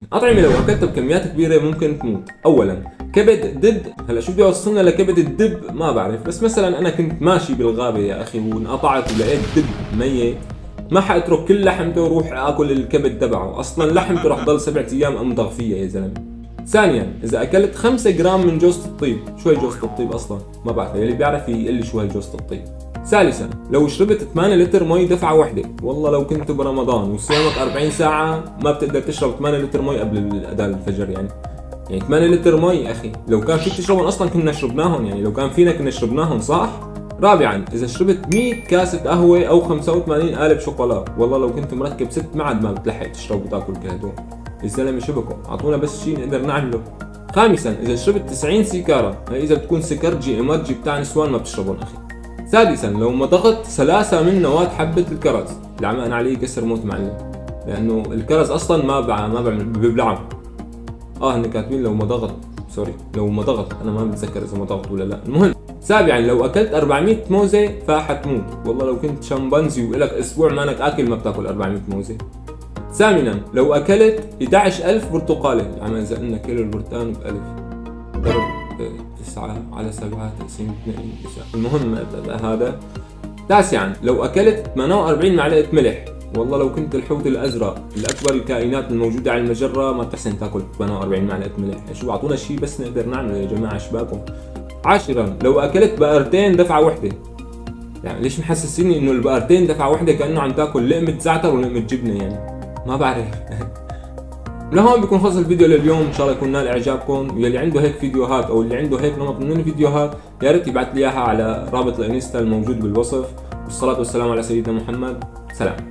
أطعمة لو أكلتها بكميات كبيرة ممكن تموت. أولا كبد الدب. هلا شو بدي أوصلنا لكبد الدب ما بعرف، بس مثلا أنا كنت ماشي بالغابة يا أخي وانقطعت ولقيت دب ميت، ما حأترك كل لحمته وروح آكل الكبد تبعه، أصلا لحمته رح ضل 7 أيام أمضغ فيها يا زلمة. ثانيا إذا أكلت 5 جرام من جوزة الطيب، شو هي جوزة الطيب أصلا؟ ما بعرف، اللي بيعرف يقول لي شو هي جوزة الطيب. ثالثا لو شربت 8 لتر مي دفعة واحدة، والله لو كنت برمضان وصيامك 40 ساعة ما بتقدر تشرب 8 لتر مي قبل أذان الفجر يعني 8 لتر مي يا أخي، لو كان فيك تشربهم أصلا كنا شربناهم، يعني لو كان فينا كنا شربناهم صح؟ رابعا إذا شربت 100 كاسة قهوة أو 85 قالب شوكولا، والله لو كنت مركب 6 معد ما بتلحق تشرب وتاكل كل هدول. الزلمة شبكه، أعطونا بس شيء نقدر نعمله. خامسا إذا شربت 90 سيجارة، إذا بتكون سكرجي إمرجي بتاع نسوان ما بتشربون أخي. سادسا لو مضغت سلاسة من نواة حبة الكرز، اللي عملنا عليه كسر موت معلم، لأنه الكرز أصلا ما بعمل ببلعه. هن كاتبين لو مضغت، سوري لو مضغت، أنا ما بتذكر إذا مضغت ولا لا. المهم سابعا لو أكلت 400 موزة فحتموت، والله لو كنت شمبانزي وإلك أسبوع مانك آكل ما بتاكل 400 موزة. ثامنا لو أكلت 11000 برتقالة، يعني إذا قلنا كيلو البرتقال بألف ضرب 9 على 7 تقسيم 2 9، المهم هذا. تاسعا لو أكلت 48 معلقة ملح، والله لو كنت الحوت الأزرق الأكبر الكائنات الموجودة على المجرة ما بتحسن تاكل 48 معلقة ملح، شو أعطونا شيء بس نقدر نعمله يا جماعة شباكم. عاشرا لو أكلت بقرتين دفعة واحدة، يعني ليش محسسيني إنه البقرتين دفعة واحدة كأنه عم تاكل لقمة زعتر ولقمة جبنة يعني، ما بعرف. لهون بيكون خلص الفيديو لليوم، ان شاء الله يكون نال اعجابكم، واللي عنده هيك فيديوهات او اللي عنده هيك نمط من الفيديوهات يا ريت يبعث لي اياها على رابط الانستا الموجود بالوصف. والصلاة والسلام على سيدنا محمد. سلام.